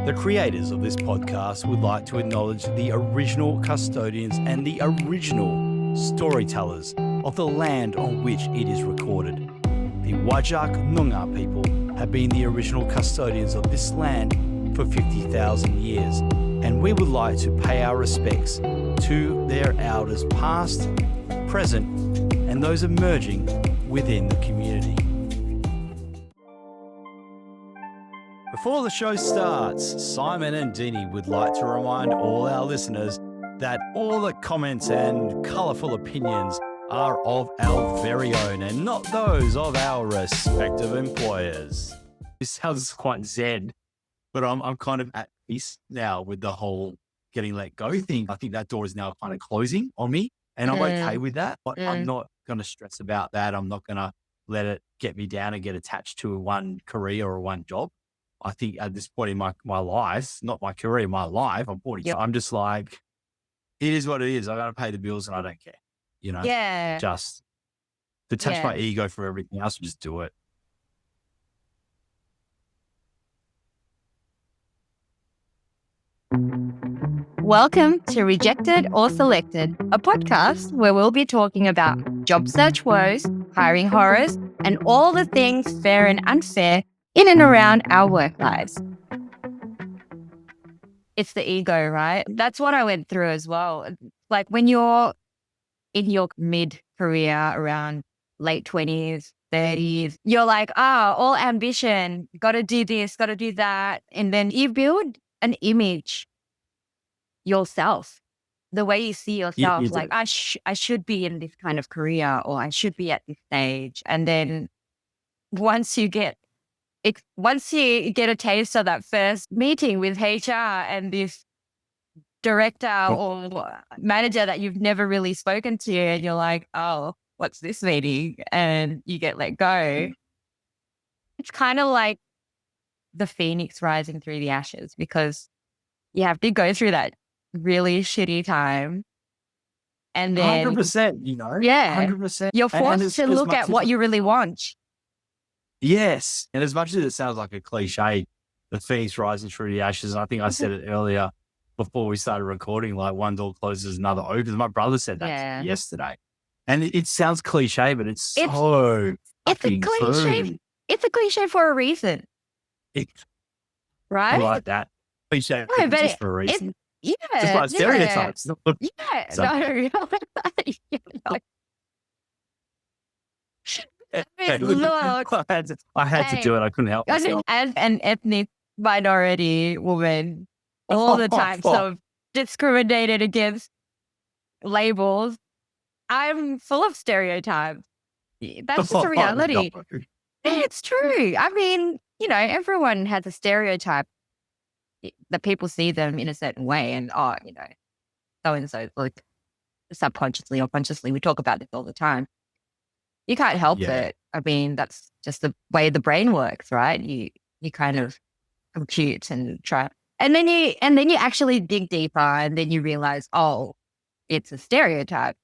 The creators of this podcast would like to acknowledge the original custodians and the original storytellers of the land on which it is recorded. The Whadjuk Noongar people have been the original custodians of this land for 50,000 years, and we would like to pay our respects to their elders past, present, and those emerging within the community. Before the show starts, Simon and Deany would like to remind all our listeners that all the comments and colourful opinions are of our very own and not those of our respective employers. This sounds quite zen, but I'm kind of at peace now with the whole getting let go thing. I think that door is now kind of closing on me, and I'm okay with that. But I'm not going to stress about that. I'm not going to let it get me down and get attached to one career or one job. I think at this point in my life, not my career, my life, I'm 40. Yep. I'm just like, it is what it is. I got to pay the bills and I don't care, you know? Yeah. Just detach my ego from everything else and just do it. Welcome to Rejected or Selected, a podcast where we'll be talking about job search woes, hiring horrors, and all the things fair and unfair in and around our work lives. It's the ego, right? That's what I went through as well. Like when you're in your mid-career, around late 20s, 30s, you're like, all ambition, got to do this, got to do that. And then you build an image yourself, the way you see yourself, you like, I should be in this kind of career, or I should be at this stage. And then once you get a taste of that first meeting with HR and this director or manager that you've never really spoken to, and you're like, oh, what's this meeting? And you get let go. It's kind of like the phoenix rising through the ashes, because you have to go through that really shitty time. And then 100%, you know? Yeah. 100%. You're forced to look at what you really want. Yes. And as much as it sounds like a cliche, the phoenix rising through the ashes, and I think I said it earlier before we started recording, like one door closes, another opens. My brother said that yesterday. And it sounds cliche, but it's a cliche. True. It's a cliche for a reason. Right? I like that. Cliche just for a reason. Just like stereotypes. I had to do it. I couldn't help myself. As an ethnic minority woman, all the types of discriminated against labels, I'm full of stereotypes. That's just a reality. It's true. I mean, you know, everyone has a stereotype that people see them in a certain way, and you know, so and so, like subconsciously or consciously, we talk about this all the time. You can't help it. I mean, that's just the way the brain works, right? You kind of compute and try, and then you actually dig deeper, and then you realize, oh, it's a stereotype.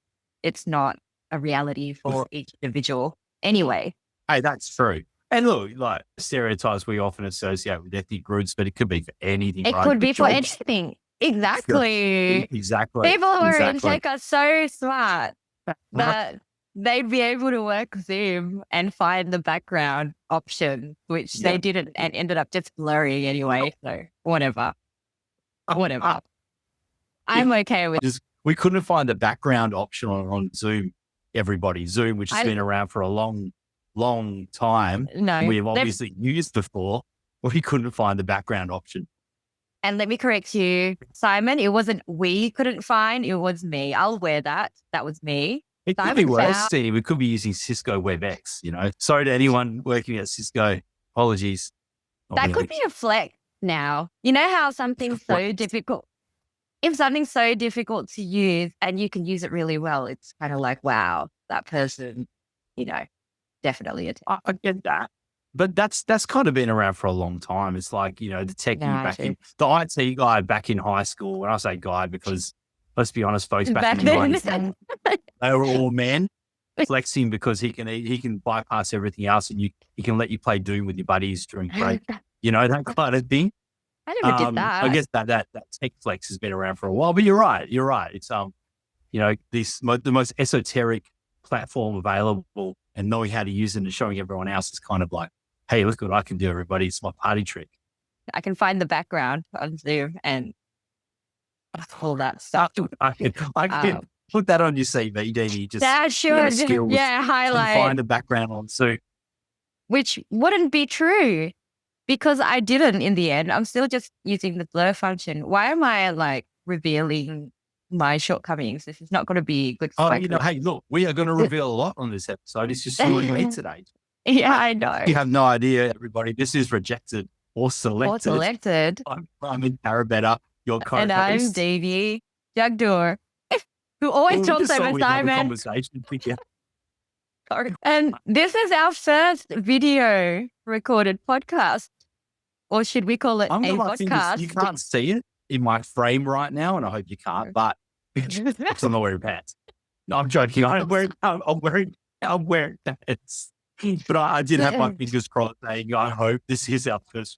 It's not a reality for each individual. Anyway, hey, that's true. And look, like stereotypes we often associate with ethnic groups, but it could be for anything. It could be for anything. Exactly. Exactly. People who are in tech are so smart that they'd be able to work Zoom and find the background option, which they didn't, and ended up just blurring anyway. So whatever. I'm okay with. We couldn't find the background option on Zoom. Zoom, which has been around for a long time. No, we've obviously used before. We couldn't find the background option. And let me correct you, Simon. It wasn't we couldn't find. It was me. I'll wear that. That was me. It could be worse. See, we could be using Cisco WebEx, you know. Sorry to anyone working at Cisco. Apologies. That could be a flex now. You know how something's so difficult? If something's so difficult to use and you can use it really well, it's kind of like, wow, that person, you know, definitely. I get that. But that's kind of been around for a long time. It's like, you know, the techie the IT guy back in high school. When I say guy, because let's be honest, folks, back in the 90s, they were all men flexing because he can bypass everything else, and he can let you play Doom with your buddies during break. You know, that kind of thing. I never did that. I guess that tech flex has been around for a while, but you're right. It's the most esoteric platform available, and knowing how to use it and showing everyone else is kind of like, hey, look what I can do, everybody. It's my party trick. I can find the background on Zoom and all that stuff. I can put that on your CV, Deany. Just that should, skills highlight. And find the background on Zoom. Which wouldn't be true because I didn't in the end. I'm still just using the blur function. Why am I like revealing my shortcomings? This is not going to be good. Hey, look, we are going to reveal a lot on this episode. It's just you and me today. Yeah, I know. You have no idea, everybody. This is rejected or selected. I'm in Parabetta, your co-host. And I'm Deany Jagdur, who always talks over Simon. And this is our first video recorded podcast. Or should we call it a podcast? You can't see it in my frame right now, and I hope you can't, but because I'm not wearing pants. No, I'm joking. I'm wearing pants. But I did have my fingers crossed saying, I hope this is our first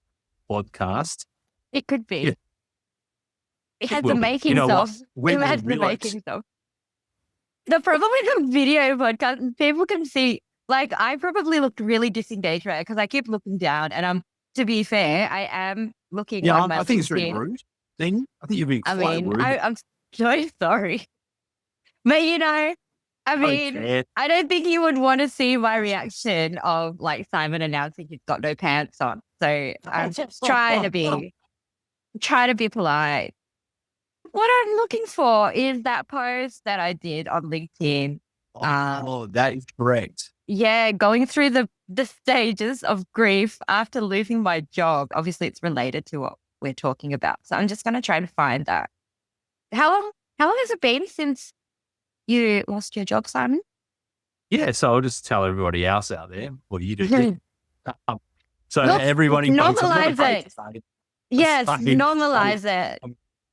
podcast. It could be. Yeah. It has the makings of. It has the makings of. The problem with a video podcast, people can see, like, I probably looked really disengaged, right? Because I keep looking down, and to be fair, I am looking on my I think it's really rude. I think you're being quite rude. I'm so sorry. But, I don't think you would want to see my reaction of, like, Simon announcing he's got no pants on. So I'm just trying to be polite. What I'm looking for is that post that I did on LinkedIn. That is correct. Yeah, going through the stages of grief after losing my job. Obviously, it's related to what we're talking about. So I'm just going to try to find that. How long has it been since you lost your job, Simon? Yeah, so I'll just tell everybody else out there what you do. So everybody normalize it. Yes, normalize it.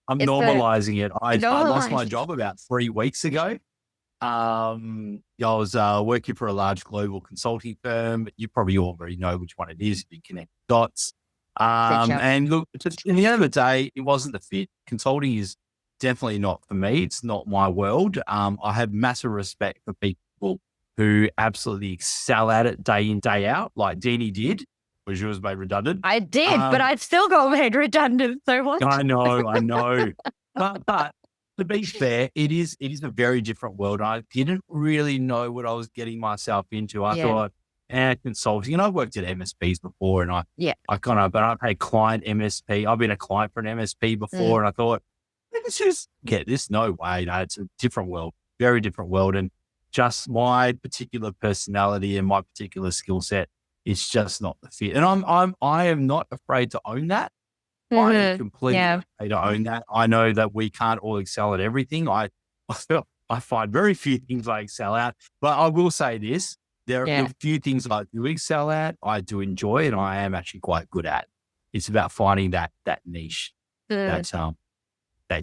I'm normalizing it. I lost my job about 3 weeks ago. I was working for a large global consulting firm. You probably already know which one it is if you connect dots. And look, just in the end of the day, it wasn't the fit. Consulting is definitely not for me. It's not my world. I have massive respect for people who absolutely excel at it day in, day out, like Deany did. Was yours made redundant? I did, but I still got made redundant. So what? I know. But to be fair, it is a very different world. I didn't really know what I was getting myself into. I thought, consulting, and I've worked at MSPs before, and I pay client MSP. I've been a client for an MSP before, and I thought, let's just get this. No way, no, it's a different world, very different world, and just my particular personality and my particular skill set. It's just not the fit. And I am not afraid to own that. I am completely afraid to own that. I know that we can't all excel at everything. I find very few things I excel at, but I will say this. There are a few things I do excel at, I do enjoy, and I am actually quite good at. It's about finding that niche that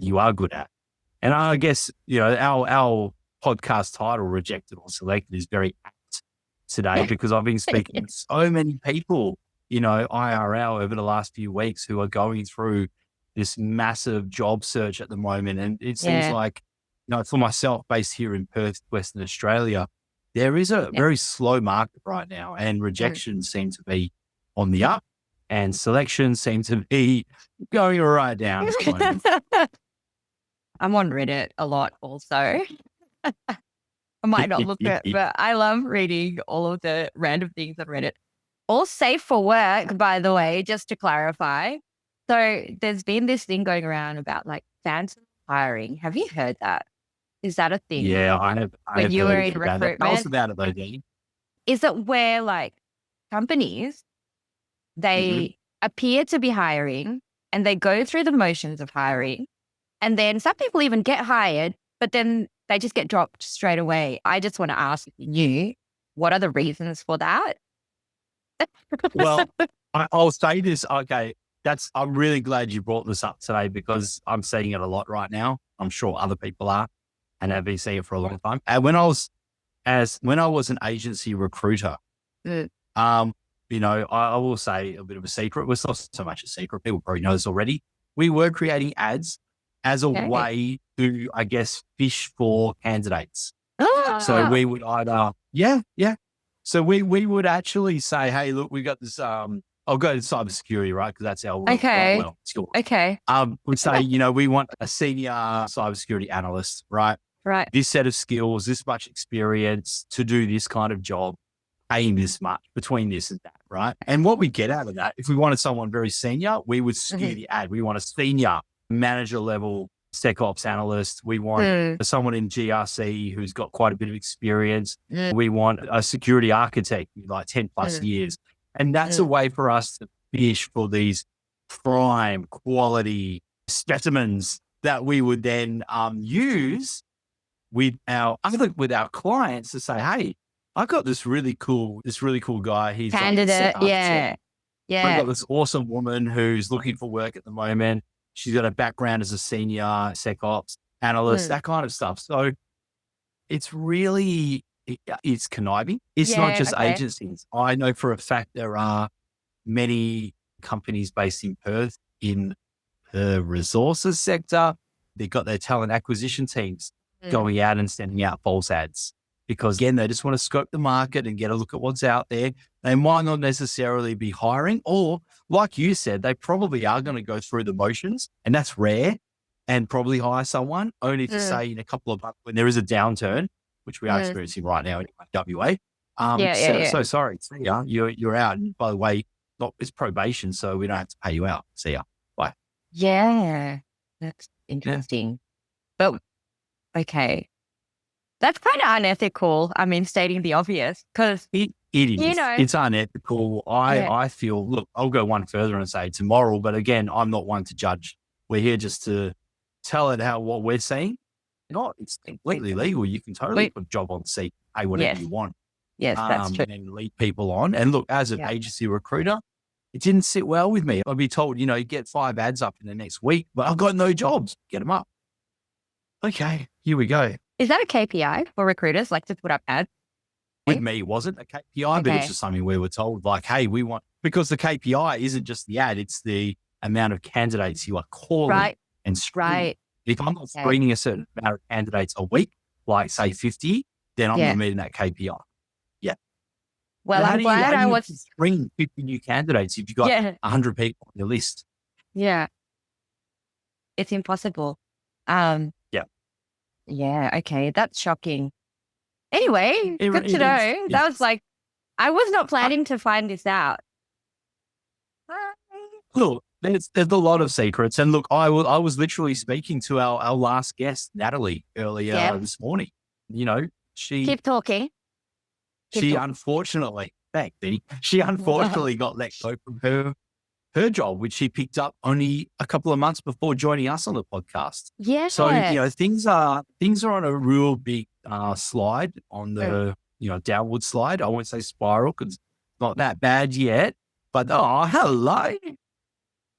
you are good at. And I guess, our podcast title, Rejected or Selected, is very apt today because I've been speaking to so many people, IRL over the last few weeks who are going through this massive job search at the moment. And it seems like, for myself based here in Perth, Western Australia, there is a very slow market right now, and rejections seem to be on the up and selections seem to be going right down. I'm on Reddit a lot also. I might not look at it, but I love reading all of the random things on Reddit. All safe for work, by the way, just to clarify. So there's been this thing going around about like phantom hiring. Have you heard that? Is that a thing? Yeah, I have. When you were in recruitment? Tell us about it though, Deany. Is it where like companies, they appear to be hiring and they go through the motions of hiring, and then some people even get hired, but then they just get dropped straight away. I just want to ask you, what are the reasons for that? Well, I'll say this. Okay, I'm really glad you brought this up today because I'm seeing it a lot right now. I'm sure other people are and have been seeing it for a long time. And when I was an agency recruiter, I will say a bit of a secret. Well, it's not so much a secret. People probably know this already. We were creating ads as a Okay. way to, I guess, fish for candidates. So Ah, we would either, So we would actually say, hey, look, we got this, I'll go to cybersecurity, right? Because that's our world, right? okay. Well, it's yours. Okay. We'd say, we want a senior cybersecurity analyst, right? Right. This set of skills, this much experience to do this kind of job, paying this much between this and that, right? And what we get out of that, if we wanted someone very senior, we would skew the ad. We want a senior manager level SecOps analyst. We want someone in GRC who's got quite a bit of experience. We want a security architect with like 10 plus years. And that's a way for us to fish for these prime quality specimens that we would then use with our clients to say, hey, I've got this really cool guy. He's Candidate. like Yeah. I've got this awesome woman who's looking for work at the moment. She's got a background as a senior SecOps analyst, that kind of stuff. So it's conniving. It's not just agencies. I know for a fact there are many companies based in Perth in the resources sector. They've got their talent acquisition teams going out and sending out false ads because, again, they just want to scope the market and get a look at what's out there. They might not necessarily be hiring, or like you said, they probably are going to go through the motions, and that's rare, and probably hire someone only to say in a couple of months when there is a downturn, which we are experiencing right now in WA. So sorry, see ya, you're out. And by the way, it's probation, so we don't have to pay you out. See ya, bye. Yeah, that's interesting. But okay, that's kind of unethical. I mean, stating the obvious, because it is. It's unethical. I feel. Look, I'll go one further and say it's immoral. But again, I'm not one to judge. We're here just to tell it what we're seeing. It's completely legal. You can totally put a job on seat, pay whatever you want. Yes, that's true. And lead people on. And look, as an agency recruiter, it didn't sit well with me. I'd be told, you get 5 ads up in the next week, but I've got no jobs. Get them up. Okay, here we go. Is that a KPI for recruiters, like to put up ads? With me, it wasn't a KPI, but it's just something we were told, like, hey, because the KPI isn't just the ad, it's the amount of candidates you are calling and screening. Right. If I'm not screening a certain amount of candidates a week, like say 50, then I'm not meeting that KPI. Yeah. Well, I'm glad I was screening 50 new candidates if you've got 100 people on your list. Yeah. It's impossible. Yeah. Okay. That's shocking. Anyway, good to know. That was like, I was not planning to find this out. Look, there's a lot of secrets. And look, I was literally speaking to our last guest, Natalie, earlier this morning. She... Keep talking. Unfortunately, thanks, Deany. She unfortunately got let go from her job, which she picked up only a couple of months before joining us on the podcast. Yeah. So, things are on a real big slide on the, downward slide. I won't say spiral because it's not that bad yet, but hello.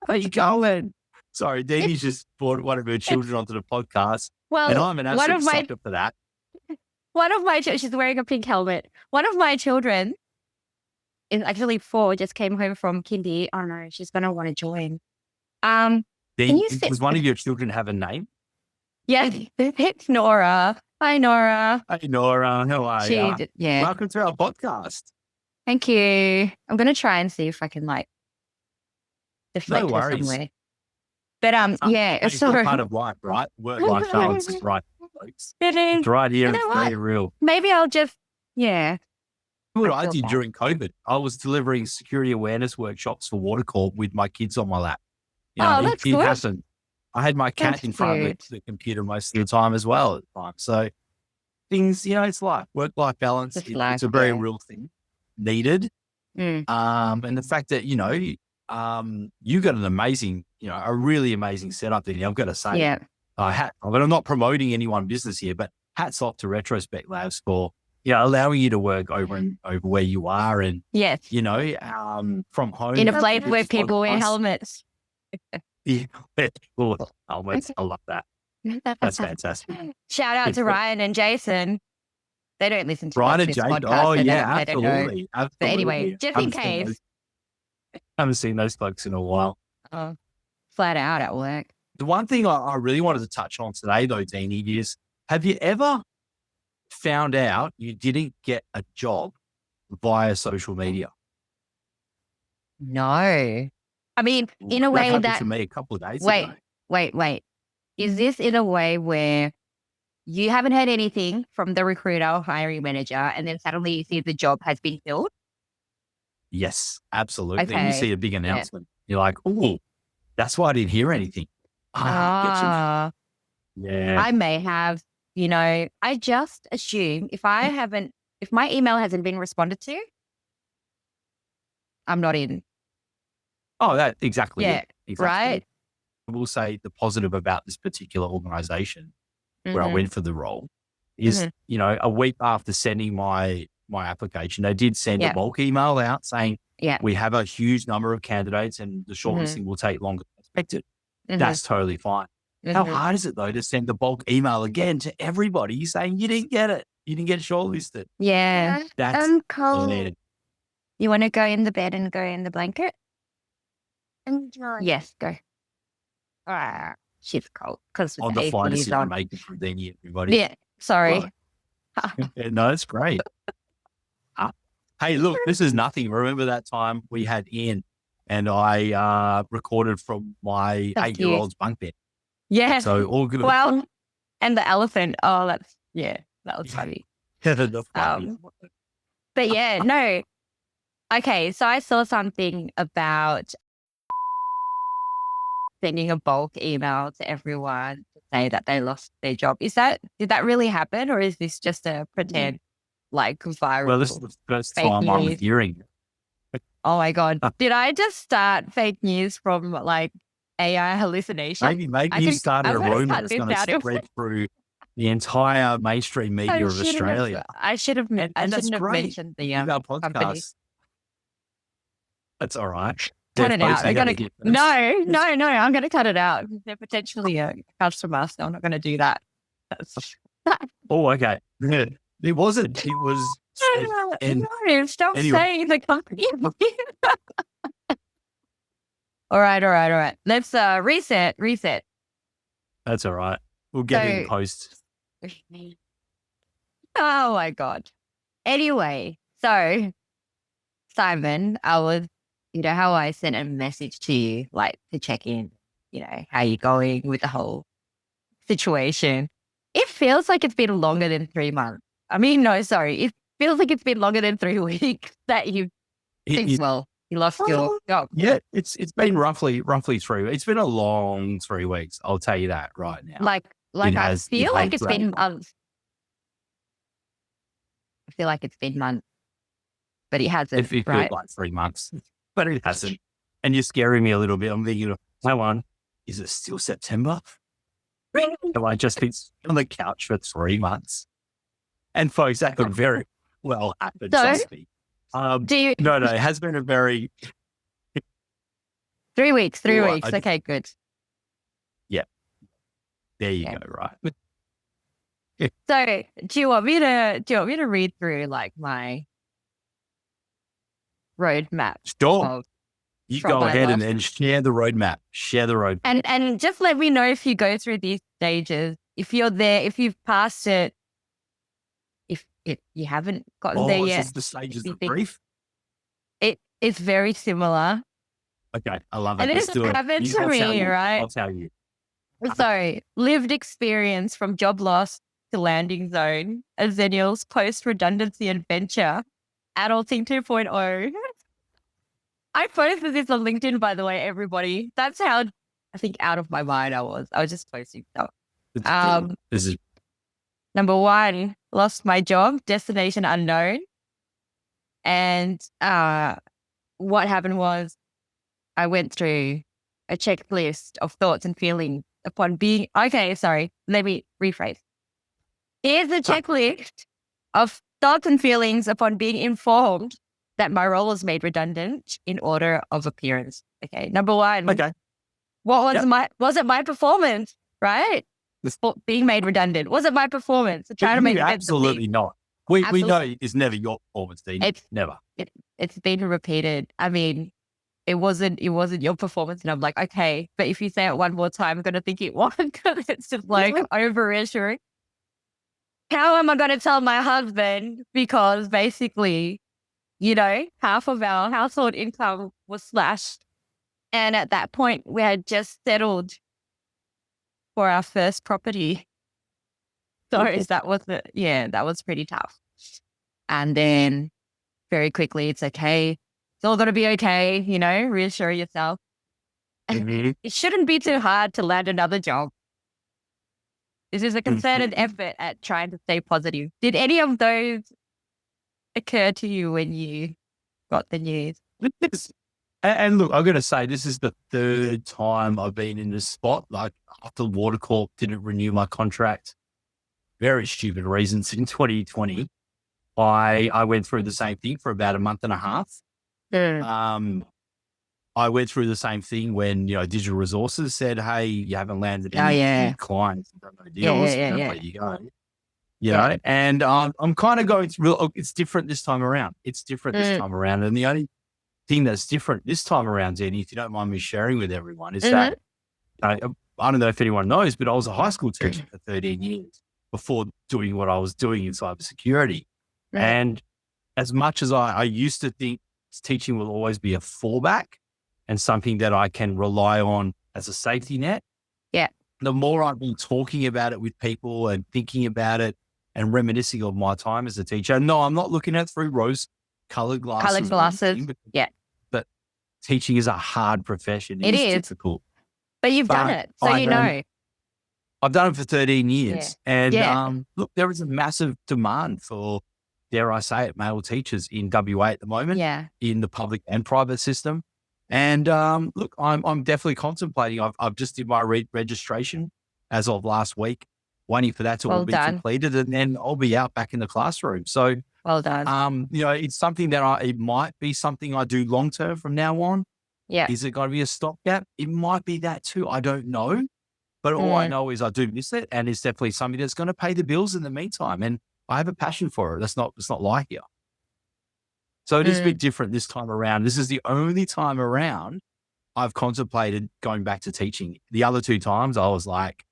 How you going? Sorry, Deany's just brought one of her children onto the podcast. Well, and I'm an absolute sucker for that. One of my children, she's wearing a pink helmet. One of my children is actually 4, just came home from kindy. Oh no, she's going to want to join. Does one of your children have a name? Yeah, it's Nora. Hi, Nora. Hey, Nora. How are you? Yeah. Welcome to our podcast. Thank you. I'm going to try and see if I can deflect her somewhere. But it's part of life, right? Work-life balance is right, folks. It's right here. It's very real. Maybe I'll just, What I did during COVID, I was delivering security awareness workshops for Water Corp with my kids on my lap. That's good. It happened. I had my cat in front of the computer most of the time as well at the time. So things, it's life. Work-life balance. It's a very real thing needed. And the fact that, you got an amazing, a really amazing setup there. I've got to say, but I'm not promoting any one business here, but hats off to Retrospect Labs for, allowing you to work over where you are and, from home. In a place where people wear helmets. Helmets. I love that. That's fantastic. Shout out to Ryan and Jason. They don't listen to Brian and this Jake. podcast. Oh, so yeah, they don't know. absolutely. But Absolutely. anyway, just in case. Haven't seen those folks in a while. Oh, flat out at work. The one thing I really wanted to touch on today, though, Deany, is have you ever found out you didn't get a job via social media? No. I mean, in a That way happened that... to me a couple of days ago. Wait. Is this in a way where you haven't heard anything from the recruiter or hiring manager and then suddenly you see the job has been filled? Yes, absolutely. And you Okay. see a big announcement. You're like, oh, that's why I didn't hear anything. Ah, Yeah. I may have, I just assume if my email hasn't been responded to, I'm not in. Oh, that exactly. Yeah, it. Exactly. right? I will say the positive about this particular organization where I Mhm. went for the role is, a week after sending my application, they did send Yeah. a bulk email out saying, Yeah. we have a huge number of candidates and the shortlisting will take longer than expected. Mhm. That's totally fine. How Mhm. hard is it, though, to send the bulk email again to everybody saying you didn't get it? You didn't get shortlisted. Yeah. That's Cold. You want to go in the bed and go in the blanket? Yes, go. She's cold because on the fly decision on. making from Deany, everybody. Yeah, sorry. Right. Yeah, no, it's great. Hey, look, this is nothing. Remember that time we had Ian and I recorded from my That's 8-year-old's bunk bed. Yeah. So all good. Well, and the elephant. Oh, that was funny. The funny. But yeah, no. Okay, so I saw something about sending a bulk email to everyone to say that they lost their job. Did that really happen, or is this just a pretend viral? Well, this is the first fake time I'm news? hearing it. Oh my God. Did I just start fake news from AI hallucination? Maybe you started a rumor that's going to spread through the entire mainstream media of Australia. I should have And that's mentioned the Our company. podcast. That's all right. Cut it out. I'm No, I'm going to cut it out. They're potentially a customer, so I'm not going to do that. Oh, okay. It wasn't. It was. And no, stop anyway. saying the company. All right. Let's reset. That's all right. We'll get it in post. Oh my God. Anyway, so Simon, I was, how I sent a message to you, to check in, how you going with the whole situation. It feels like it's been longer than 3 months. I mean, no, sorry. It feels like it's been longer than 3 weeks that you lost your job. Yeah, it's been roughly 3. It's been a long 3 weeks. I'll tell you that right now. I feel like it's been months. I feel like it's been months, but it hasn't. It feels right? like 3 months, but it hasn't. And you're scaring me a little bit. I'm thinking, hang on, is it still September? Have I just been on the couch for 3 months? And folks, that could very well happen. Trust me. No, it has been a very 3 weeks. 3 Well, weeks. Okay, good. Yeah, there you go. Right. So, do you want me to read through my roadmap? Sure. You go ahead and share the roadmap. And just let me know if you go through these stages. If you're there, if you've passed it, if you haven't gotten there yet. Is this the stages of grief? It's very similar. Okay, I love it. And it happened to me, right? I'll tell you. So, lived experience from job loss to landing zone, a Zennial's post-redundancy adventure, adulting 2.0. I posted this on LinkedIn, by the way, everybody. That's how, I think, out of my mind I was. I was just posting stuff. This is number 1, lost my job, destination unknown. And what happened was I went through a checklist of thoughts and feelings upon being, okay, sorry, let me rephrase. Here's a checklist of thoughts and feelings upon being informed that my role was made redundant in order of appearance. Okay, number 1. okay. What was was it my performance, right? Being made redundant. Was it my perforance? Trying to make absolutely not. We know Absolutely. it's never your performance, Dean. It's Never. it's been repeated. I mean, it wasn't your performance, and I'm like, okay, but if you say it one more time, I'm gonna think it was because it's just like over reassuring. How am I gonna tell my husband? Because basically, half of our household income was slashed, and at that point, we had just settled for our first property. So that was pretty tough. And then very quickly, it's okay. It's all going to be okay. Reassure yourself. Mhm. It shouldn't be too hard to land another job. This is a concerted effort at trying to stay positive. Did any of those occur to you when you got the news? And look, I'm going to say this is the third time I've been in this spot. Like after Water Corp didn't renew my contract, very stupid reasons in 2020. I went through the same thing for about a month and a half. I went through the same thing when, Digital Resources said, hey, you haven't landed any clients, you don't know deals, you don't know where you go. And I'm kind of going through, it's different this time around. And the only thing that's different this time around, Deany, if you don't mind me sharing with everyone, is that I don't know if anyone knows, but I was a high school teacher for 13 years before doing what I was doing in cybersecurity. And as much as I used to think teaching will always be a fallback and something that I can rely on as a safety net, the more I've been talking about it with people and thinking about it and reminiscing of my time as a teacher. No, I'm not looking at through rose-colored glasses. But teaching is a hard profession. It is is difficult. But you've done it, so I've done it for 13 years. Yeah. And look, there is a massive demand for, dare I say it, male teachers in WA at the moment, in the public and private system. And look, I'm definitely contemplating. I've just did my registration as of last week, waiting for that to all be completed, and then I'll be out back in the classroom. So well done. It's something that it might be something I do long term from now on. Yeah. Is it going to be a stopgap? It might be that too. I don't know. But all I know is I do miss it, and it's definitely something that's going to pay the bills in the meantime. And I have a passion for it. It's not like here. So it is a bit different this time around. This is the only time around I've contemplated going back to teaching. The other two times I was like,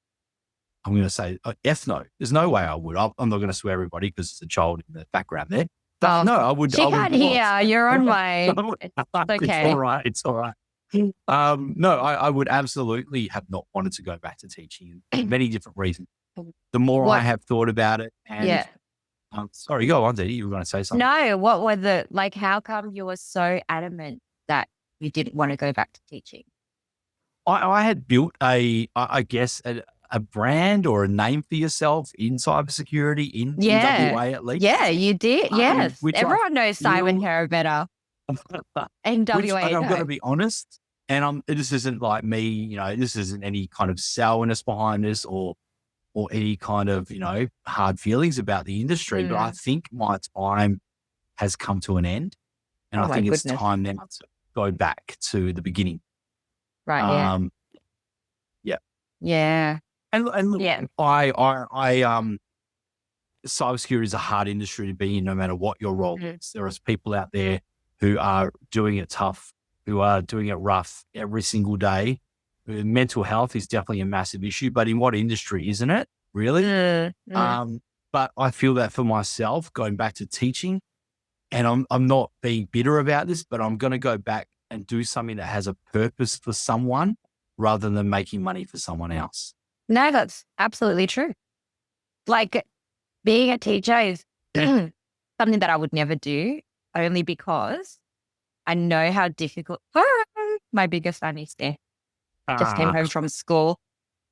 I'm going to say, F no. There's no way I would. I'm not going to swear everybody because it's a child in the background there. But no, I would. She can't hear. You're on my. It's okay. It's all right. No, I would absolutely have not wanted to go back to teaching for many different reasons. The more I have thought about it, and sorry, go on, Deany. You were going to say something. No, what was it like? How come you were so adamant that you didn't want to go back to teaching? I had built a brand or a name for yourself in cybersecurity in WA at least. Yeah, you did. Yes, everyone knows Simon Herabetta in WA. I'm going to be honest, and this isn't like me. This isn't any kind of sourness behind this or any kind of hard feelings about the industry. But I think my time has come to an end, and I think it's time now to go back to the beginning. Right. Yeah. And look, cybersecurity is a hard industry to be in, no matter what your role is. There are people out there who are doing it tough, who are doing it rough every single day. Mental health is definitely a massive issue, but in what industry isn't it, really? But I feel that for myself, going back to teaching, and I'm not being bitter about this, but I'm going to go back and do something that has a purpose for someone rather than making money for someone else. No, that's absolutely true. Like being a teacher is something that I would never do, only because I know how difficult. My biggest son is there. Just came home from school.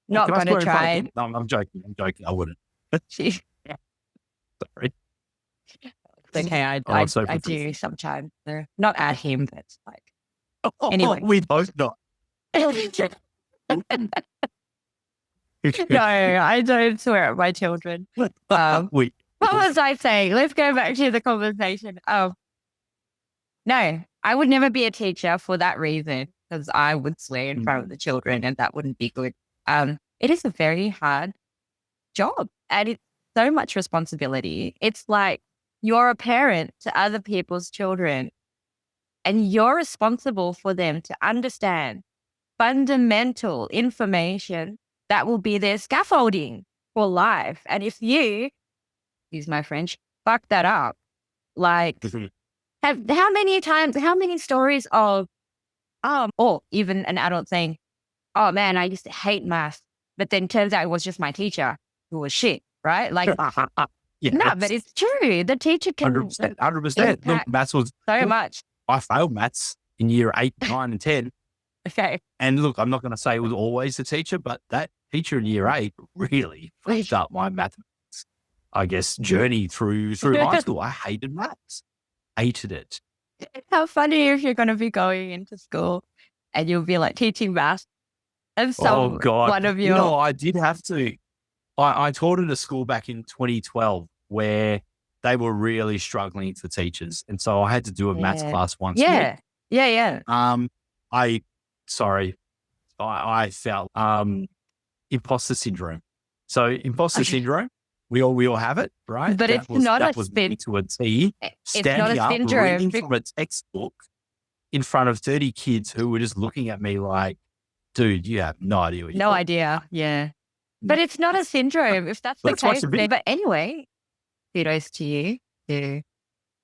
Not going to try. No, I'm joking. I wouldn't. Sorry. It's okay. I do sometimes. Not at him, but it's like. Anyway. We both not. No, I don't swear at my children. What was I saying? Let's go back to the conversation. No, I would never be a teacher for that reason, because I would swear in front of the children and that wouldn't be good. It is a very hard job and it's so much responsibility. It's like you're a parent to other people's children, and you're responsible for them to understand fundamental information that will be their scaffolding for life. And if you, use my French, fuck that up, like, how many stories of, or even an adult saying, oh man, I used to hate math, but then turns out it was just my teacher who was shit, right? Like, Yeah, no, but it's true. The teacher can 100%. 100%. Look, impact maths was, so much. I failed maths in year 8, 9, and 10. Okay. And look, I'm not going to say it was always the teacher, but that teacher in year 8 really fucked up my mathematics, I guess, journey through high school. I hated maths. Hated it. How funny if you're going to be going into school and you'll be like teaching math and Oh, God. one of your... No, I did have to. I taught at a school back in 2012 where they were really struggling for teachers. And so I had to do a maths class once a week. Yeah. I felt imposter syndrome. So imposter syndrome, we all have it, right? But that was me to a T. Standing up, reading from a textbook in front of 30 kids who were just looking at me like, dude, you have no idea what you're No idea, yeah. But it's not a syndrome if that's the case. But anyway, kudos to you to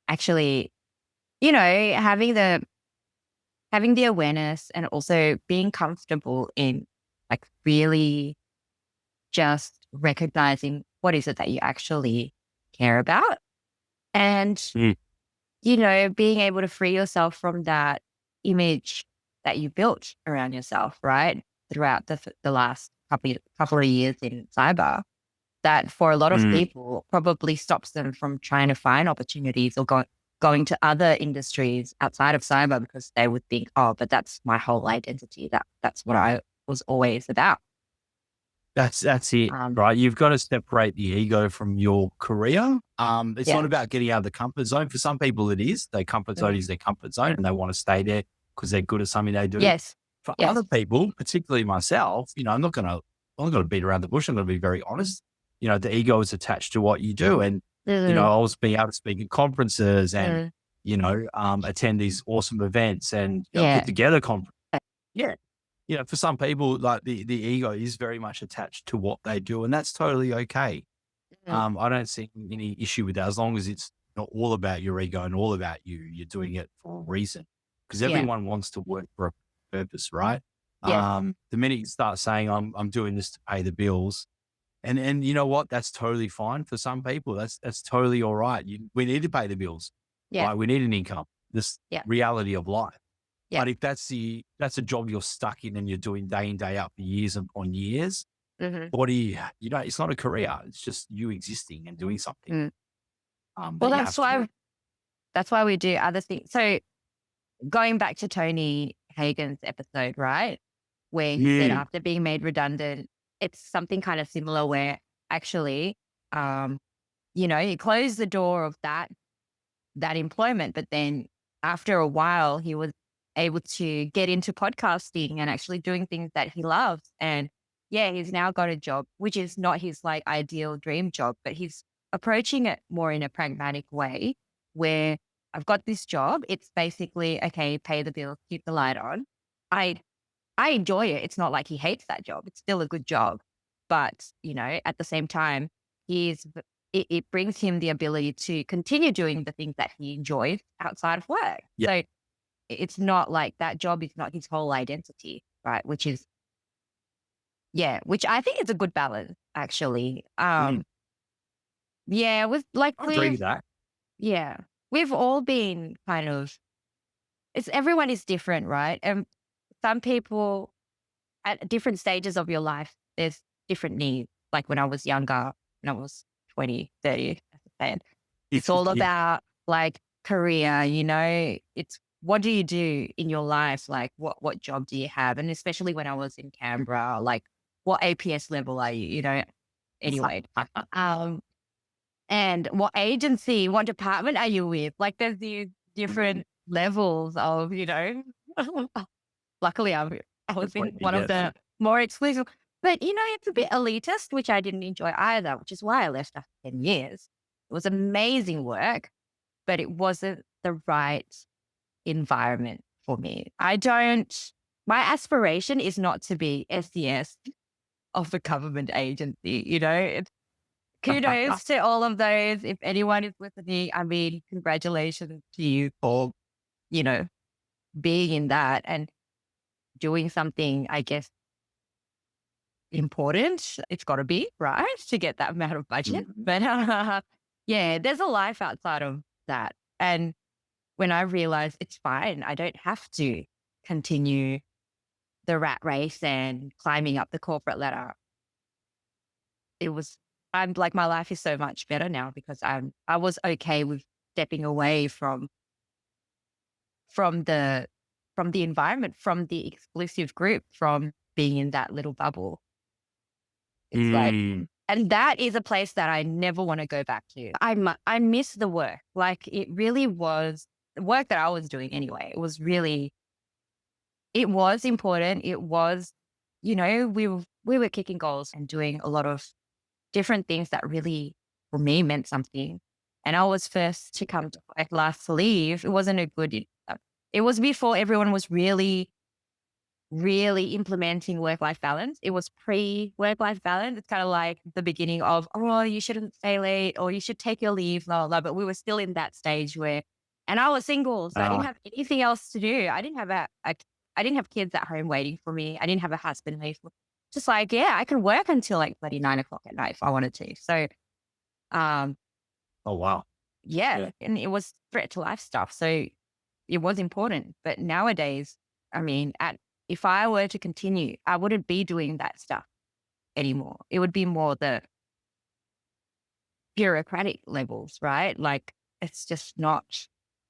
actually, having the awareness and also being comfortable in like really just recognizing what is it that you actually care about and, being able to free yourself from that image that you built around yourself, right? Throughout the last couple of years in cyber, that for a lot of people probably stops them from trying to find opportunities or going to other industries outside of cyber because they would think, oh, but that's my whole identity. That's what I was always about. That's it, right? You've got to separate the ego from your career. It's not about getting out of the comfort zone. For some people, it is. Their comfort zone is their comfort zone and they want to stay there because they're good at something they do. Yes. For other people, particularly myself, I'm not going to beat around the bush. I'm going to be very honest. The ego is attached to what you do. And, I was being able to speak at conferences and, attend these awesome events and put together conferences. Yeah. For some people, like the ego is very much attached to what they do, and that's totally okay. I don't see any issue with that as long as it's not all about your ego and all about you. You're doing it for a reason because everyone wants to work for a purpose, right? The minute you start saying I'm doing this to pay the bills, and you know what, that's totally fine for some people. That's totally all right. We need to pay the bills, right? We need an income. This reality of life. But if that's a job you're stuck in and you're doing day in, day out for years upon years, what do you it's not a career. It's just you existing and doing something. Well, that's why we do other things. So going back to Tony Hagen's episode, right? Where he said after being made redundant, it's something kind of similar where actually, he closed the door of that employment, but then after a while, he was able to get into podcasting and actually doing things that he loves. And he's now got a job, which is not his like ideal dream job, but he's approaching it more in a pragmatic way where I've got this job. It's basically, okay, pay the bills, keep the light on. I enjoy it. It's not like he hates that job. It's still a good job. But, at the same time, it brings him the ability to continue doing the things that he enjoys outside of work. So it's not like that job is not his whole identity, right? Which I think is a good balance, actually. I agree with that. Yeah, we've all been kind of, everyone is different, right? And some people at different stages of your life, there's different needs. Like when I was younger, when I was 20, 30, as I said, it's all about like career, it's what do you do in your life? Like what job do you have? And especially when I was in Canberra, like what APS level are you, anyway. And what agency, what department are you with? Like there's these different levels of, luckily I was in one of the more exclusive, but it's a bit elitist, which I didn't enjoy either, which is why I left after 10 years. It was amazing work, but it wasn't the right environment for me. My aspiration is not to be SDS of a government agency, kudos to all of those. If anyone is listening, I mean, congratulations to you for, you know, being in that and doing something, I guess, important. It's got to be, right? To get that amount of budget. But yeah, there's a life outside of that. And when I realized it's fine, I don't have to continue the rat race and climbing up the corporate ladder. I'm like, my life is so much better now because I was okay with stepping away from the environment, from the exclusive group, from being in that little bubble. It's like, and that is a place that I never want to go back to. I miss the work. Like, it really was the work that I was doing anyway. It was important. It was, we were kicking goals and doing a lot of different things that really, for me, meant something. And I was first to come to work, last to leave. It wasn't a good, it was before everyone was really, really implementing work-life balance. It was pre-work-life balance. It's kind of like the beginning of, oh, you shouldn't stay late or you should take your leave, blah, blah. But we were still in that stage where, and I was single, so I didn't have anything else to do. I didn't have I didn't have kids at home waiting for me. I didn't have a husband waiting for me. Just like, yeah, I could work until like bloody 9 o'clock at night if I wanted to. So, oh, wow. Yeah. And it was threat to life stuff. So it was important. But nowadays, I mean, if I were to continue, I wouldn't be doing that stuff anymore. It would be more the bureaucratic levels, right? Like, it's just not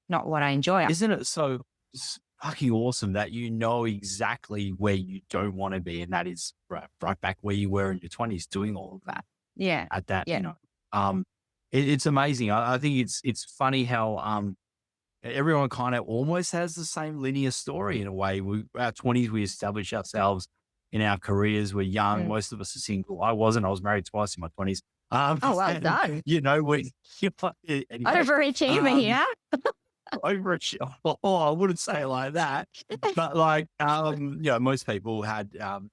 what I enjoy. Isn't it so fucking awesome that you know exactly where you don't want to be, and that is right back where you were in your 20s doing all of that. Yeah. At that, it's amazing. I think it's funny how everyone kind of almost has the same linear story in a way. Our 20s, we establish ourselves in our careers. We're young. Most of us are single. I wasn't. I was married twice in my 20s. Oh, well done. Anyway, overachiever here. Overachieve. Oh, I wouldn't say it like that. But like, most people had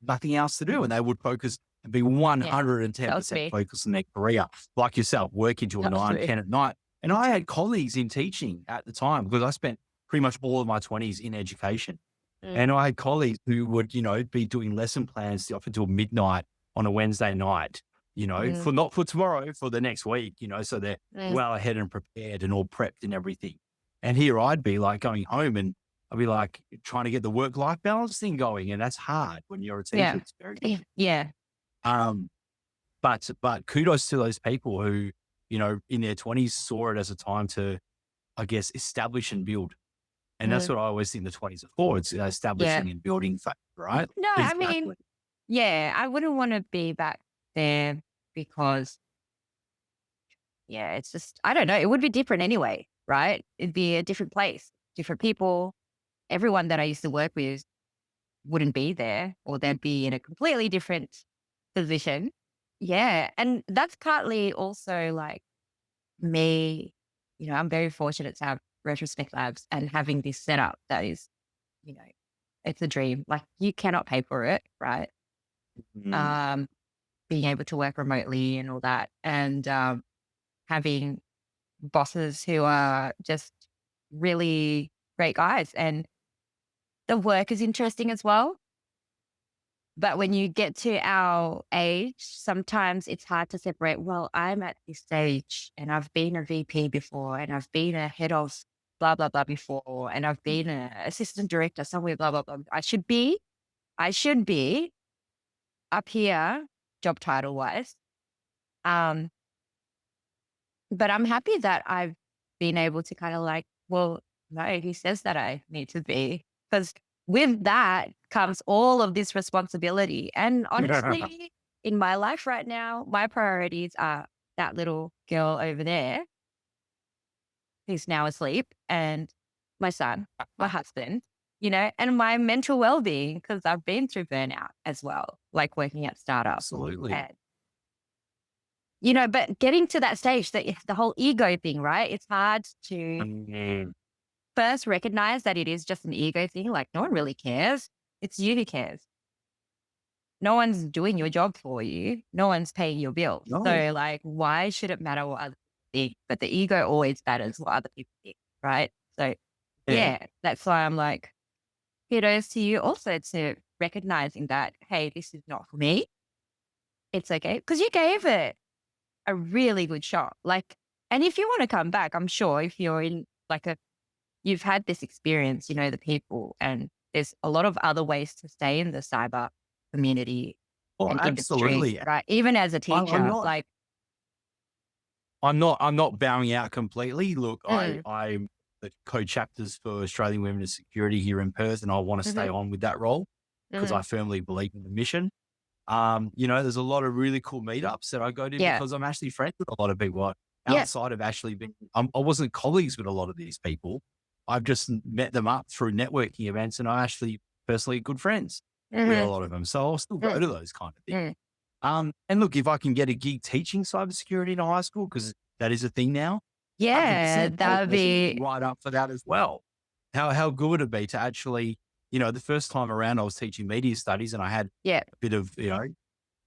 nothing else to do, and they would focus and be 110% focused on their career, like yourself, work until 9, 10 at night. And I had colleagues in teaching at the time because I spent pretty much all of my 20s in education. And I had colleagues who would, be doing lesson plans up until midnight on a Wednesday night, for not for tomorrow, for the next week, so they're well ahead and prepared and all prepped and everything. And here I'd be like going home and I'd be like trying to get the work-life balance thing going. And that's hard when you're a teacher. Yeah. It's very difficult. Yeah. But kudos to those people who, in their 20s saw it as a time to, I guess, establish and build. And that's what I always think the 20s are for. It's establishing and building, right? No, exactly. I mean, I wouldn't want to be back there because, it's just, I don't know. It would be different anyway, right? It'd be a different place, different people. Everyone that I used to work with wouldn't be there, or they'd be in a completely different position. Yeah. And that's partly also like me, I'm very fortunate to have Retrospect Labs and having this setup that is, it's a dream. Like, you cannot pay for it, right? Being able to work remotely and all that, and having bosses who are just really great guys, and the work is interesting as well. But when you get to our age, sometimes it's hard to separate. Well, I'm at this stage and I've been a VP before, and I've been a head of blah, blah, blah before, and I've been an assistant director somewhere, blah, blah, blah. I should be up here, job title wise. But I'm happy that I've been able to kind of like, well, no, who says that I need to be? Because with that comes all of this responsibility. And honestly, in my life right now, my priorities are that little girl over there who's now asleep, and my son, my husband, and my mental well-being, because I've been through burnout as well, like working at startups. Absolutely. but getting to that stage, the whole ego thing, right? It's hard to Mm. first recognize that it is just an ego thing. Like no one really cares. It's you who cares. No one's doing your job for you. No one's paying your bills. No. So like, why should it matter what other people think? But the ego always matters what other people think, right? So Yeah. yeah, that's why I'm like, kudos to you also to recognizing that, hey, this is not for me. It's okay. Because you gave it a really good shot. Like, and if you want to come back, I'm sure if you're in like you've had this experience, you know, the people, and there's a lot of other ways to stay in the cyber community Oh, and industry, absolutely. right? Even as a teacher, I'm not. like, I'm not bowing out completely. Look, mm, I'm the co-chapters for Australian Women in Security here in Perth, and I want to stay mhm, on with that role because mhm, I firmly believe in the mission. There's a lot of really cool meetups that I go to yeah, because I'm actually friends with a lot of people yeah, outside of actually being, I wasn't colleagues with a lot of these people. I've just met them up through networking events and I'm actually personally good friends with a mhm, lot of them. So I'll still go mm, to those kind of things. mm. And look, if I can get a gig teaching cybersecurity in a high school, because that is a thing now, Yeah, 100%, that would be, right up for that as well. How good would it be to actually, the first time around I was teaching media studies and I had yeah, a bit of,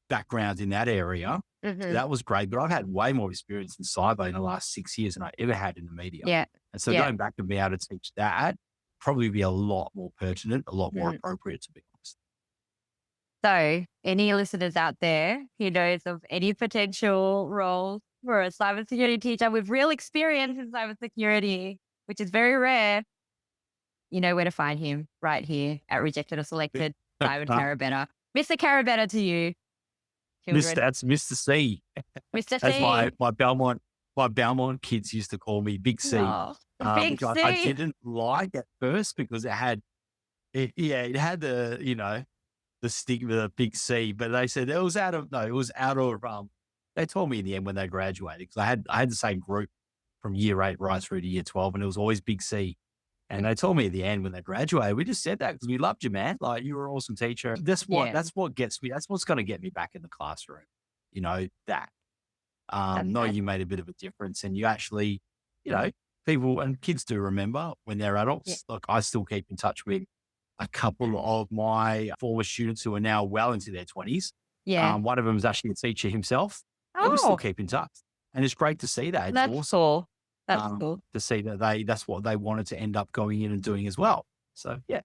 background in that area. So mhm, that was great, but I've had way more experience in cyber in the last 6 years than I ever had in the media. yeah, And so yeah. going back and being able to teach that probably be a lot more pertinent, a lot more Mhm. appropriate, to be honest. So, any listeners out there who knows of any potential roles for a cybersecurity teacher with real experience in cybersecurity, which is very rare, you know where to find him right here at Rejected or Selected, Simon Carabetta. Mr. Carabetta to you, children. That's Mr. C. Mr. As C. my Belmont kids used to call me Big C, Oh, Big which I C. didn't like at first because it had the stigma of Big C, but they said it was out of, they told me in the end when they graduated, because I had the same group from year 8 right through to year 12, and it was always Big C. And they told me at the end when they graduated, we just said that because we loved you, man. Like, you were an awesome teacher. Yeah, That's what gets me. That's what's going to get me back in the classroom. That. that's No, nice. you made a bit of a difference, and you actually, people and kids do remember when they're Yeah. adults. Like, I still keep in touch with a couple of my former students who are now well into their 20s. Yeah. One of them is actually a teacher himself, and we still Oh, keep in touch. And it's great to see that. It's that's awesome cool. That's cool. to see that that's what they wanted to end up going in and doing as well. So yeah,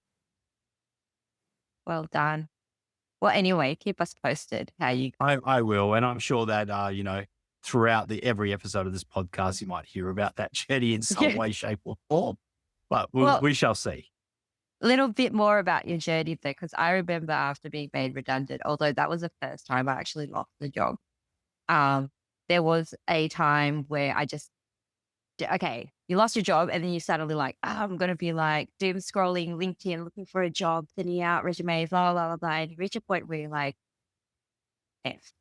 Well done. Well, anyway, keep us posted how you. I will, and I'm sure that throughout every episode of this podcast, you might hear about that journey in some Yeah. way, shape, or form. But Well, we shall see. a little bit more about your journey there, because I remember after being made redundant, although that was the first time I actually lost the job, um, there was a time where I just, okay, you lost your job and then you suddenly like, oh, I'm going to be like doom scrolling LinkedIn, looking for a job, sending out resumes, blah, blah, blah, blah. And you reach a point where you're like, F,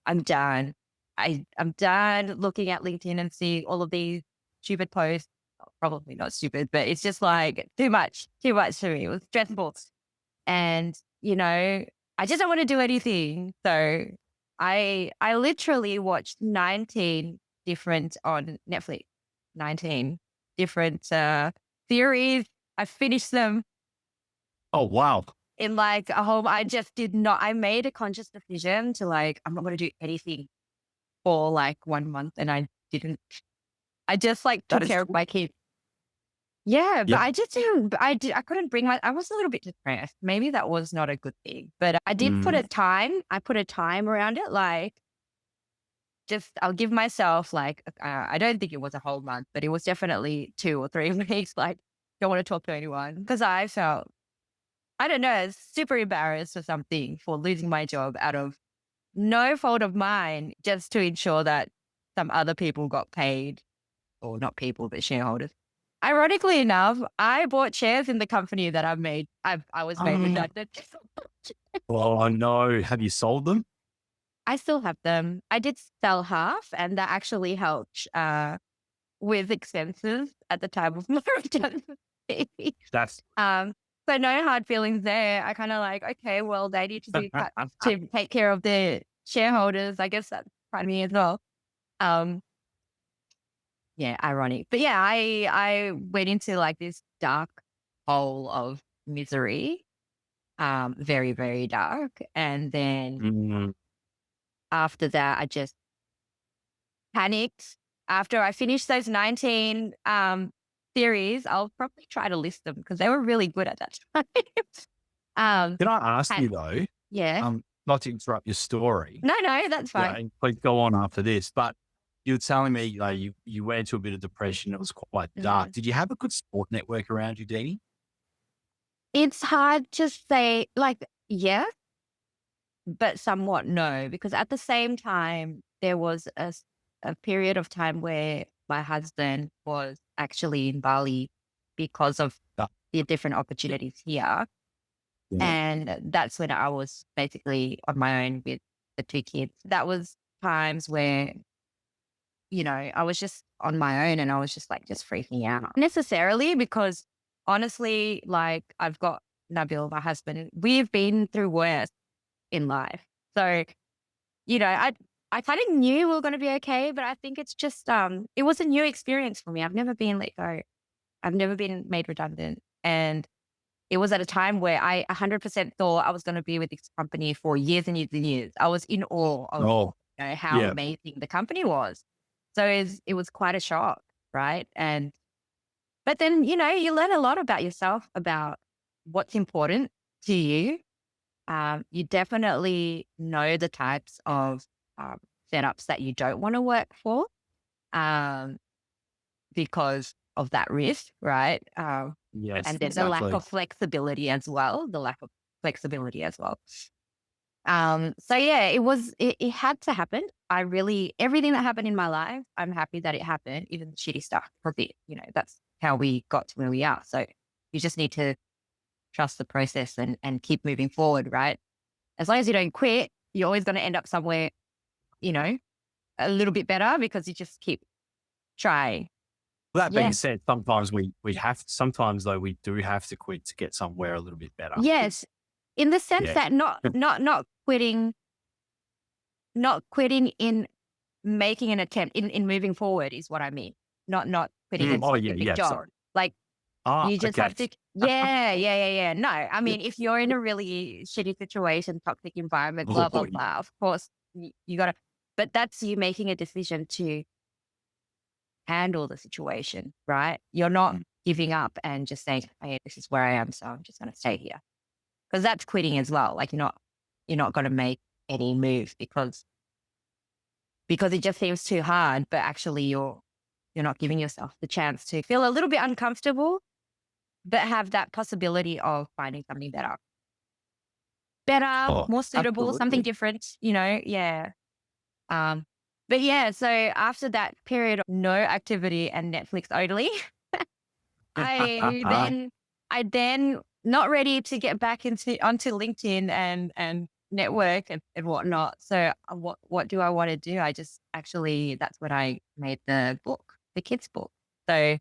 I'm done. I'm done looking at LinkedIn and see all of these stupid posts. Probably not stupid, but it's just like too much for me. It was stressful. And, I just don't want to do anything. So I literally watched 19 different on Netflix, 19 different series. I finished them Oh wow, in like a whole, I just did not, I made a conscious decision to like, I'm not going to do anything for like 1 month. And I didn't, I just like that took is care of cool. my kids. Yeah, but Yeah. I just didn't, I couldn't I was a little bit depressed. Maybe that was not a good thing, but I did Mm. I put a time around it. Like, just, I'll give myself like, I don't think it was a whole month, but it was definitely 2 or 3 weeks. Like, don't want to talk to anyone because I felt, I don't know, super embarrassed or something for losing my job out of no fault of mine, just to ensure that some other people got paid, or not people, but shareholders. Ironically enough, I bought shares in the company that I was made redundant. Oh no, have you sold them? I still have them. I did sell half, and that actually helped with expenses at the time of my redundancy. That's So no hard feelings there. I kind of like, okay, well, they need to do cuts to take care of the shareholders. I guess that's part of me as well. Um, yeah, ironic. But yeah, I went into like this dark hole of misery, very, very dark. And then Mm. after that, I just panicked. After I finished those 19 theories, I'll probably try to list them because they were really good at that time. Can I ask and you though, yeah. not to interrupt your story, No, that's fine. and please go on after this, but you were telling me, you went into a bit of depression. It was quite dark. Mhm. Did you have a good support network around you, Deany? It's hard to say, like, yes, but somewhat no, because at the same time, there was a period of time where my husband was actually in Bali because of Ah, the different opportunities here. yeah. And that's when I was basically on my own with the two kids. That was times where, I was just on my own and I was just like, just freaking out. Not necessarily because honestly, like I've got Nabil, my husband, we've been through worse in life. So, I kind of knew we were going to be okay, but I think it's just, it was a new experience for me. I've never been let go. I've never been made redundant. And it was at a time where I 100% thought I was going to be with this company for years and years and years. I was in awe of Oh, how yeah. amazing the company was. So it was quite a shock, right? But then, you learn a lot about yourself, about what's important to you. You definitely know the types of setups that you don't want to work for um, because of that risk, right? Yes, And then the lack exactly. of flexibility as well, So yeah, it had to happen. Everything that happened in my life, I'm happy that it happened, even the shitty stuff, because that's how we got to where we are. So you just need to trust the process and keep moving forward, right? As long as you don't quit, you're always going to end up somewhere, you know, a little bit better because you just keep trying. That being Yeah. said, sometimes sometimes though, we do have to quit to get somewhere a little bit better. Yes. In the sense Yeah. that not quitting in making an attempt in moving forward is what I mean. Not quitting a Oh, yeah, specific yeah. job. Sorry. Like you just Okay. have to, yeah. No, I mean, if you're in a really shitty situation, toxic environment, blah, blah, Oh, blah, of course you gotta, but that's you making a decision to handle the situation, right? You're not giving up and just saying, hey, this is where I am, so I'm just going to stay here. Because that's quitting as well. Like you're not going to make any move because it just seems too hard, but actually you're not giving yourself the chance to feel a little bit uncomfortable, but have that possibility of finding something better, oh, more suitable, something absolutely. different, yeah. Um, but yeah, so after that period of no activity and Netflix only, I then I then not ready to get back onto LinkedIn and network and whatnot. So what do I want to do? I just actually that's when I made the book, the kids book. So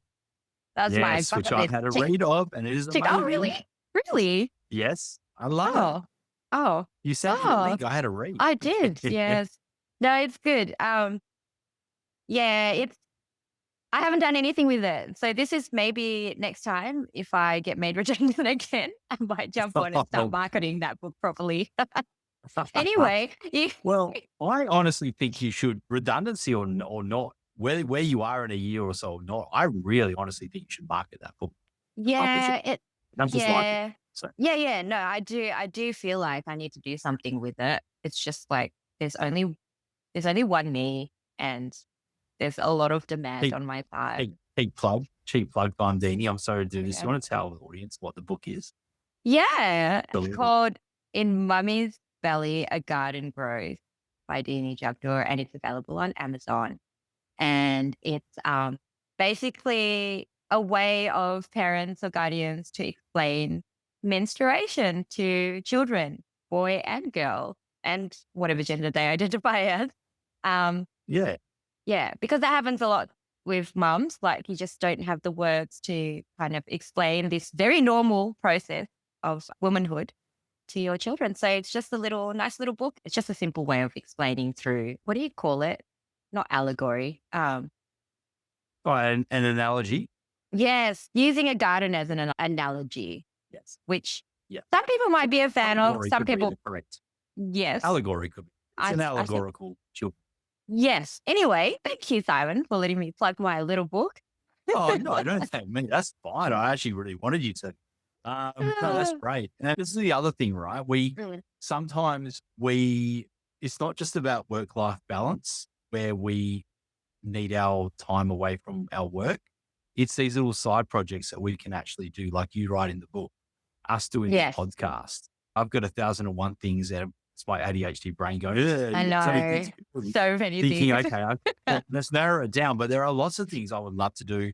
that's my Yes, which bucket I've list. had a read of, and it is Tick. Oh, amazing. really? Really? Yes, I love it. Oh, oh, You sent me the oh! link. I had a read. I did. Yes. No, it's good. Yeah, I haven't done anything with it. So this is maybe next time if I get made redundant again, I might jump on and start marketing that book properly. Anyway, Well, I honestly think you should, redundancy or not, where you are in a year or so or not, I really honestly think you should market that book. yeah, I'm just like it. yeah, So, yeah. No, I do feel like I need to do something with it. It's just like there's only one me, and there's a lot of demand cheap, on my side. cheap plug time, Deany. I'm sorry to do this. You Yeah. want to tell the audience what the book is? Yeah, The it's called In Mummy's Belly, A Garden Grows by Deany and it's available on Amazon. And it's basically a way of parents or guardians to explain menstruation to children, boy and girl, and whatever gender they identify as. Um, Yeah. yeah, because that happens a lot with mums. Like you just don't have the words to kind of explain this very normal process of womanhood to your children. So it's just a nice little book. It's just a simple way of explaining through, what do you call it? not allegory. Oh, an analogy. Yes, using a garden as an analogy, Yes. which Yeah. some people might be a fan of. Allegory Some could be people, the correct. yes. Allegory could be. It's an I think, allegorical children. yes. Anyway, thank you, Simon, for letting me plug my little book. Oh, no, don't thank me. That's fine. I actually really wanted you to. No, that's great. And this is the other thing, right? Sometimes it's not just about work-life balance where we need our time away from our work. It's these little side projects that we can actually do, like you write in the book, us doing this Yes, podcast. I've got 1,001 things that it's my ADHD brain going, I so many things know. to do." So many Thinking, things. okay, let's narrow it down. But there are lots of things I would love to do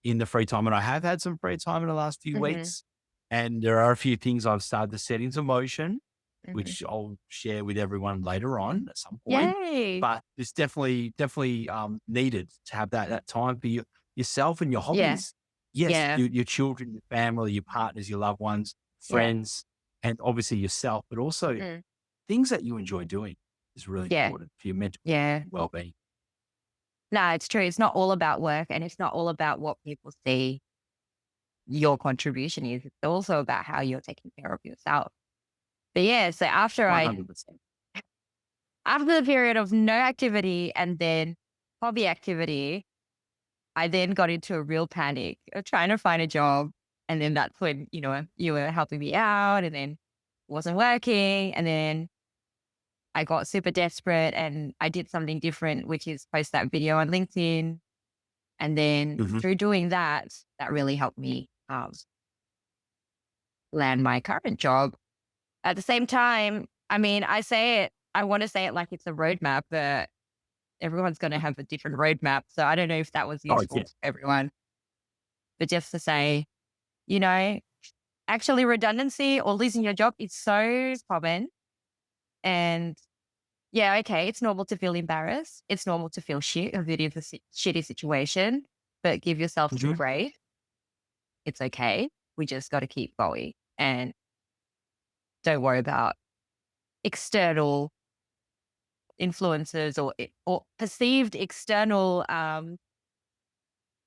in the free time. And I have had some free time in the last few Mhm, weeks. And there are a few things I've started to set into motion, mhm. which I'll share with everyone later on at some point. Yay. But it's definitely needed to have that time for yourself and your Yeah. hobbies. Yes, Yeah. your children, your family, your partners, your loved ones, Yeah. friends, and obviously yourself, but also Mm. things that you enjoy doing is really Yeah. important for your mental Yeah. well-being. No, it's true. It's not all about work and it's not all about what people see your contribution is. It's also about how you're taking care of yourself. But yeah, so after 100%. the period of no activity and then hobby activity, I then got into a real panic of trying to find a job. And then that's when, you were helping me out and then it wasn't working. And then I got super desperate and I did something different, which is post that video on LinkedIn. And then Mhm. through doing that, that really helped me land my current job. At the same time, I mean, I want to say it like it's a roadmap, but everyone's going to have a different roadmap. So I don't know if that was Oh, useful yeah. to everyone. But just to say, actually redundancy or losing your job is so common. And yeah, okay, it's normal to feel embarrassed. It's normal to feel shit if it is a shitty situation, but give yourself some Mhm. grace. It's okay. We just got to keep going and don't worry about external influences or perceived external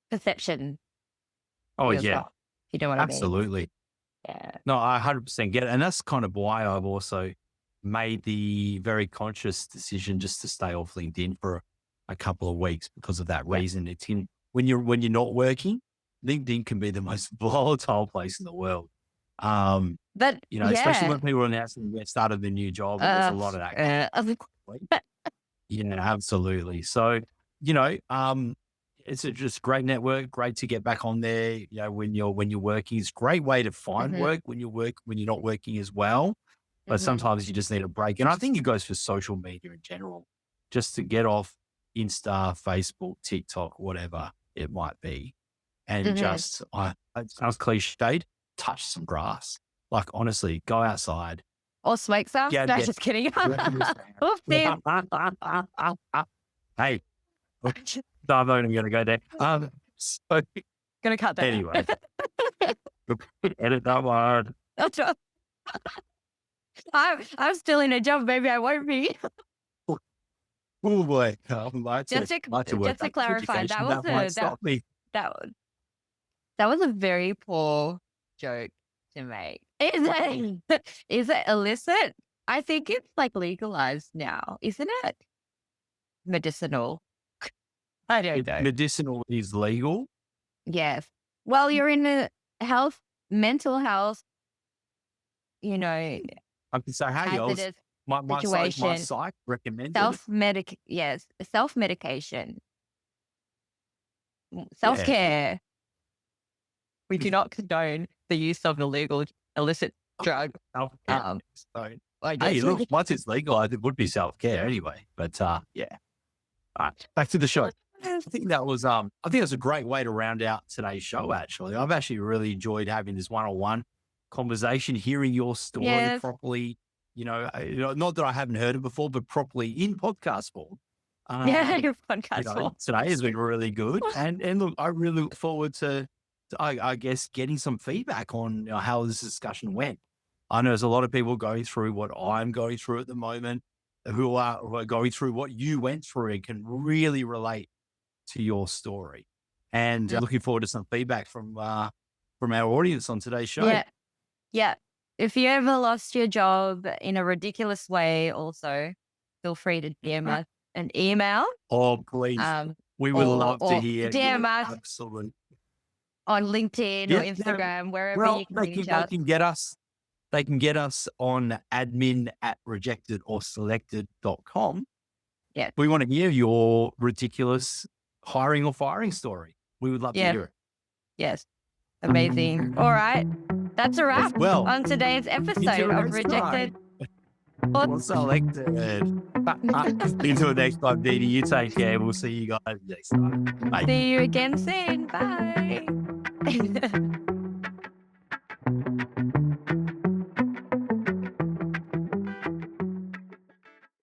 perception Oh, as yeah, well. You know what I mean? absolutely. Yeah. No, I 100% get it. And that's kind of why I've also made the very conscious decision just to stay off LinkedIn for a couple of weeks because of that Yeah. reason. It's when you're not working, LinkedIn can be the most volatile place in the world. But Especially yeah, when people are announcing the start of their new job and there's a lot of that. Yeah, absolutely. So, it's just great network, great to get back on there. When you're working, it's a great way to find Mhm, work when you're not working as well. But mhm. sometimes you just need a break. And I think it goes for social media in general, just to get off Insta, Facebook, TikTok, whatever it might be. And Mhm. just, it sounds cliched, touch some grass. Like, honestly, go outside. Or smoke some? Yeah, No, yeah. just kidding. Oopsie. Hey, no, I'm not even going to go there. So Gonna cut that. anyway, edit that word. That's right. I'm still in a job. Maybe I won't be. Oh boy, I'd like to Just to work just to back clarify, education. That might stop me. that that was a very poor joke to make. Is it illicit? I think it's like legalized now, isn't it? Medicinal. I don't know. Medicinal is legal. Yes. Well, you're in a mental health, you know, I can say, hey, hazardous my situation. psych recommended it. Self-medication, Yeah. self-care. We do not condone the use of illegal illicit drug. Self-care. I Hey, guess. look, once it's legal, it would be self-care anyway. But yeah. All right, back to the show. I think that was a great way to round out today's show, actually. I've actually really enjoyed having this one-on-one conversation, hearing your story Yes. properly, not that I haven't heard it before, but properly in podcast form. Yeah, your podcast form. Today has been really good. And look, I really look forward to I guess, getting some feedback on how this discussion went. I know there's a lot of people going through what I'm going through at the moment. who are going through what you went through and can really relate to your story. And looking forward to some feedback from our audience on today's show. Yeah. Yeah. If you ever lost your job in a ridiculous way, also feel free to DM us an email. Oh, please. We would love to hear. DM us Absolutely. on LinkedIn or Instagram, wherever you can reach us. They can get us on admin@rejectedorselected.com. Yeah. We want to hear your ridiculous hiring or firing story. We would love to hear it. Yes. Amazing. All right. That's a wrap on today's episode of Rejected or Selected. Until next time, Deany, you take care. We'll see you guys next time. Bye. See you again soon. Bye.